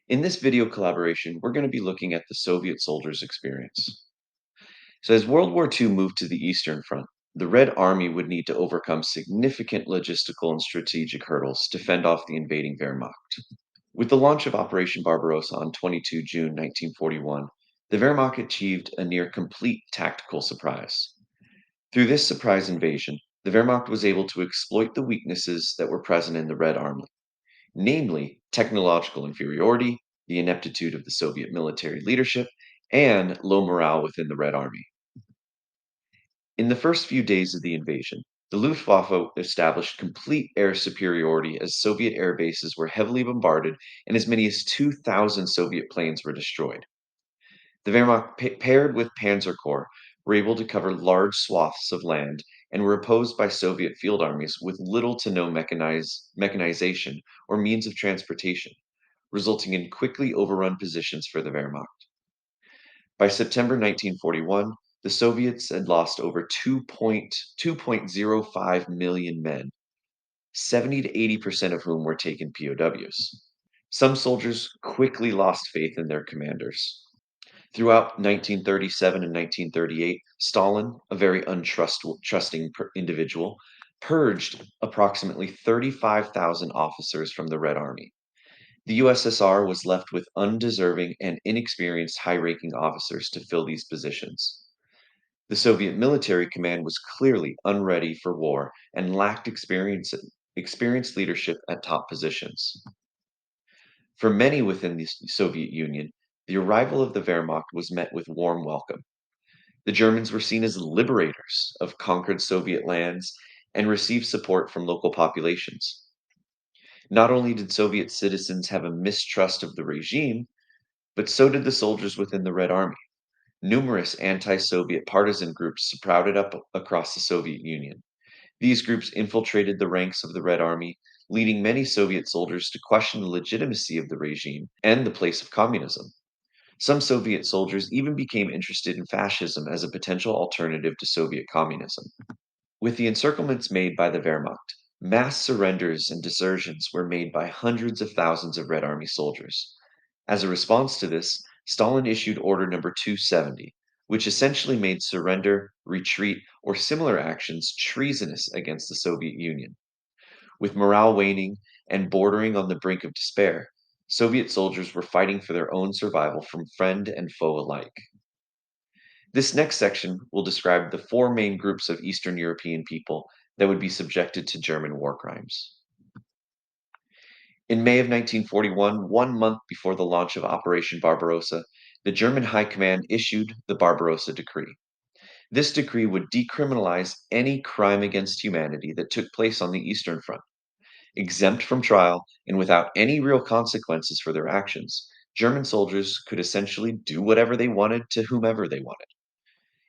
In this video collaboration, we're going to be looking at the Soviet soldiers' experience. So, as World War II moved to the Eastern Front, the Red Army would need to overcome significant logistical and strategic hurdles to fend off the invading Wehrmacht. With the launch of Operation Barbarossa on 22 June 1941, the Wehrmacht achieved a near complete tactical surprise. Through this surprise invasion, the Wehrmacht was able to exploit the weaknesses that were present in the Red Army, namely technological inferiority, the ineptitude of the Soviet military leadership, and low morale within the Red Army. In the first few days of the invasion, the Luftwaffe established complete air superiority as Soviet air bases were heavily bombarded and as many as 2,000 Soviet planes were destroyed. The Wehrmacht, paired with Panzer Corps, were able to cover large swaths of land and were opposed by Soviet field armies with little to no mechanization or means of transportation, resulting in quickly overrun positions for the Wehrmacht. By September 1941, the Soviets had lost over 2.05 million men, 70 to 80% of whom were taken POWs. Some soldiers quickly lost faith in their commanders. Throughout 1937 and 1938, Stalin, a very untrusting individual, purged approximately 35,000 officers from the Red Army. The USSR was left with undeserving and inexperienced high-ranking officers to fill these positions. The Soviet military command was clearly unready for war and lacked experienced leadership at top positions. For many within the Soviet Union, the arrival of the Wehrmacht was met with warm welcome. The Germans were seen as liberators of conquered Soviet lands and received support from local populations. Not only did Soviet citizens have a mistrust of the regime, but so did the soldiers within the Red Army. Numerous anti-Soviet partisan groups sprouted up across the Soviet Union. These groups infiltrated the ranks of the Red Army, leading many Soviet soldiers to question the legitimacy of the regime and the place of communism. Some Soviet soldiers even became interested in fascism as a potential alternative to Soviet communism. With the encirclements made by the Wehrmacht, mass surrenders and desertions were made by hundreds of thousands of Red Army soldiers. As a response to this, Stalin issued Order Number 270, which essentially made surrender, retreat, or similar actions treasonous against the Soviet Union. With morale waning and bordering on the brink of despair, Soviet soldiers were fighting for their own survival from friend and foe alike. This next section will describe the four main groups of Eastern European people that would be subjected to German war crimes. In May of 1941, 1 month before the launch of Operation Barbarossa, the German High Command issued the Barbarossa Decree. This decree would decriminalize any crime against humanity that took place on the Eastern Front. Exempt from trial and without any real consequences for their actions, German soldiers could essentially do whatever they wanted to whomever they wanted.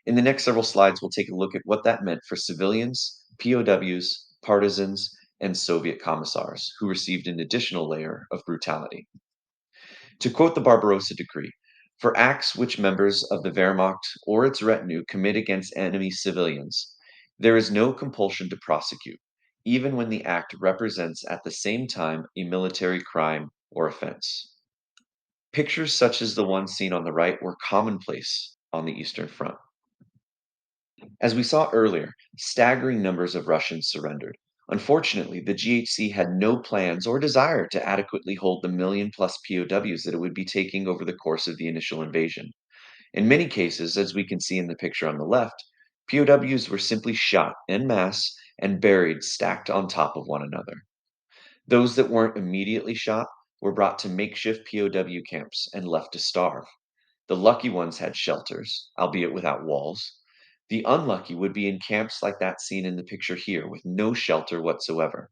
In the next several slides, we'll take a look at what that meant for civilians, POWs, partisans, and Soviet commissars, who received an additional layer of brutality. To quote the Barbarossa Decree, for acts which members of the Wehrmacht or its retinue commit against enemy civilians, there is no compulsion to prosecute, even when the act represents at the same time a military crime or offense. Pictures such as the one seen on the right were commonplace on the Eastern Front. As we saw earlier, staggering numbers of Russians surrendered. Unfortunately, the GHC had no plans or desire to adequately hold the million-plus POWs that it would be taking over the course of the initial invasion. In many cases, as we can see in the picture on the left, POWs were simply shot en masse and buried stacked on top of one another. Those that weren't immediately shot were brought to makeshift POW camps and left to starve. The lucky ones had shelters, albeit without walls. The unlucky would be in camps like that seen in the picture here, with no shelter whatsoever.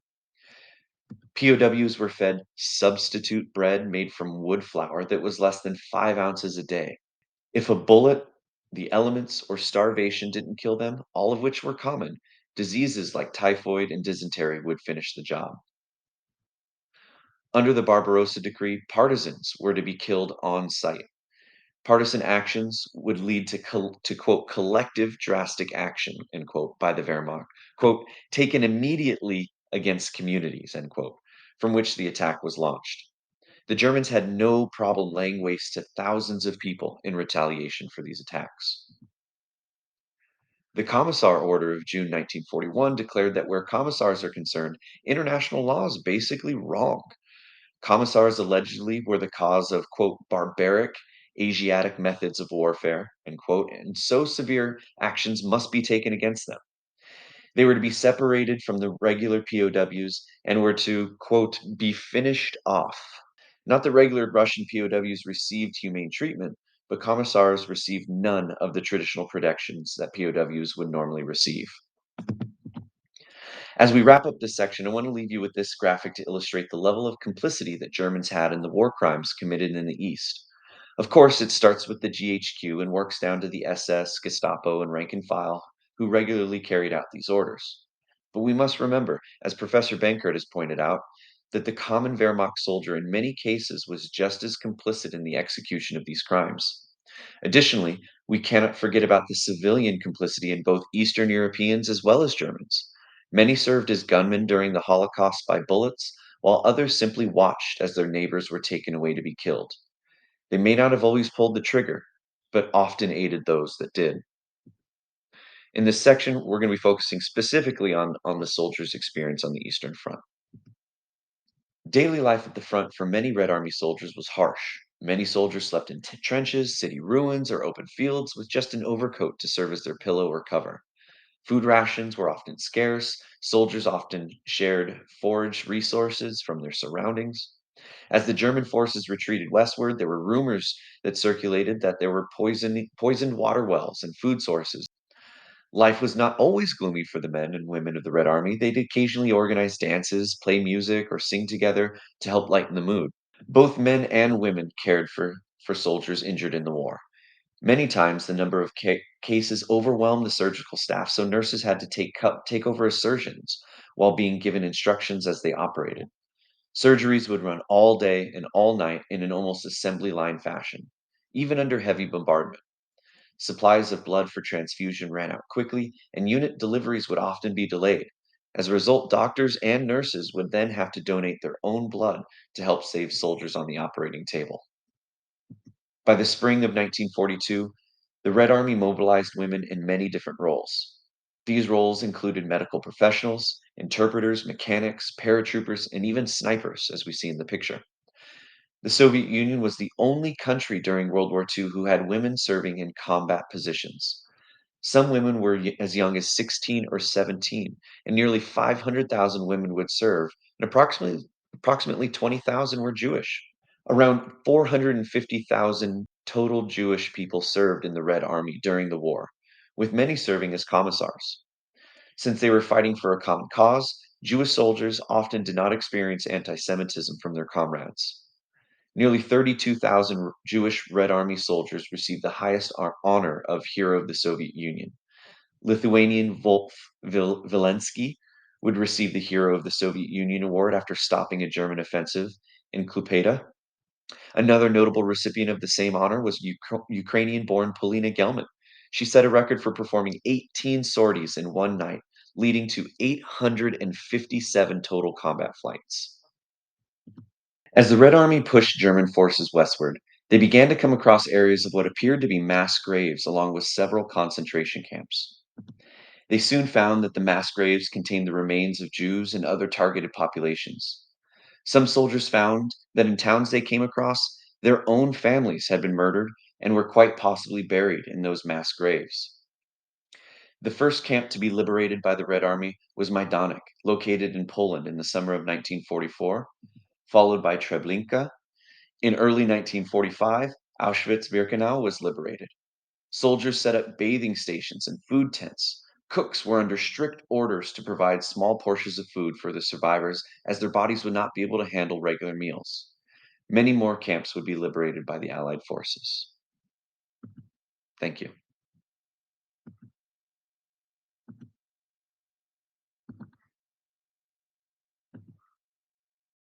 POWs were fed substitute bread made from wood flour that was less than 5 ounces a day. If a bullet, the elements, or starvation didn't kill them, all of which were common, diseases like typhoid and dysentery would finish the job. Under the Barbarossa Decree, partisans were to be killed on sight. Partisan actions would lead to quote, collective drastic action, end quote, by the Wehrmacht, quote, taken immediately against communities, end quote, from which the attack was launched. The Germans had no problem laying waste to thousands of people in retaliation for these attacks. The Commissar Order of June 1941 declared that where commissars are concerned, international law is basically wrong. Commissars allegedly were the cause of, quote, barbaric Asiatic methods of warfare, end quote, and so severe actions must be taken against them. They were to be separated from the regular POWs and were to, quote, be finished off. Not that regular Russian POWs received humane treatment, but commissars received none of the traditional protections that POWs would normally receive. As we wrap up this section, I want to leave you with this graphic to illustrate the level of complicity that Germans had in the war crimes committed in the East. Of course, it starts with the GHQ and works down to the SS, Gestapo, and rank and file who regularly carried out these orders. But we must remember, as Professor Benkert has pointed out, that the common Wehrmacht soldier in many cases was just as complicit in the execution of these crimes. Additionally, we cannot forget about the civilian complicity in both Eastern Europeans as well as Germans. Many served as gunmen during the Holocaust by bullets, while others simply watched as their neighbors were taken away to be killed. They may not have always pulled the trigger, but often aided those that did. In this section, we're going to be focusing specifically on the soldiers' experience on the Eastern Front. Daily life at the front for many Red Army soldiers was harsh. Many soldiers slept in trenches, city ruins, or open fields with just an overcoat to serve as their pillow or cover. Food rations were often scarce. Soldiers often shared foraged resources from their surroundings. As the German forces retreated westward, there were rumors that circulated that there were poisoned water wells and food sources. Life was not always gloomy for the men and women of the Red Army. They'd occasionally organize dances, play music, or sing together to help lighten the mood. Both men and women cared for soldiers injured in the war. Many times, the number of cases overwhelmed the surgical staff, so nurses had to take over as surgeons while being given instructions as they operated. Surgeries would run all day and all night in an almost assembly line fashion, even under heavy bombardment. Supplies of blood for transfusion ran out quickly, and unit deliveries would often be delayed. As a result, doctors and nurses would then have to donate their own blood to help save soldiers on the operating table. By the spring of 1942, the Red Army mobilized women in many different roles. These roles included medical professionals, interpreters, mechanics, paratroopers, and even snipers, as we see in the picture. The Soviet Union was the only country during World War II who had women serving in combat positions. Some women were as young as 16 or 17, and nearly 500,000 women would serve, and approximately 20,000 were Jewish. Around 450,000 total Jewish people served in the Red Army during the war, with many serving as commissars. Since they were fighting for a common cause, Jewish soldiers often did not experience anti Semitism from their comrades. Nearly 32,000 Jewish Red Army soldiers received the highest honor of Hero of the Soviet Union. Lithuanian Wolf Vilensky would receive the Hero of the Soviet Union award after stopping a German offensive in Klupeta. Another notable recipient of the same honor was Ukrainian-born Polina Gelman. She set a record for performing 18 sorties in one night, leading to 857 total combat flights. As the Red Army pushed German forces westward, they began to come across areas of what appeared to be mass graves along with several concentration camps. They soon found that the mass graves contained the remains of Jews and other targeted populations. Some soldiers found that in towns they came across, their own families had been murdered and were quite possibly buried in those mass graves. The first camp to be liberated by the Red Army was Majdanek, located in Poland in the summer of 1944, followed by Treblinka. In early 1945, Auschwitz-Birkenau was liberated. Soldiers set up bathing stations and food tents. Cooks were under strict orders to provide small portions of food for the survivors as their bodies would not be able to handle regular meals. Many more camps would be liberated by the Allied forces. Thank you.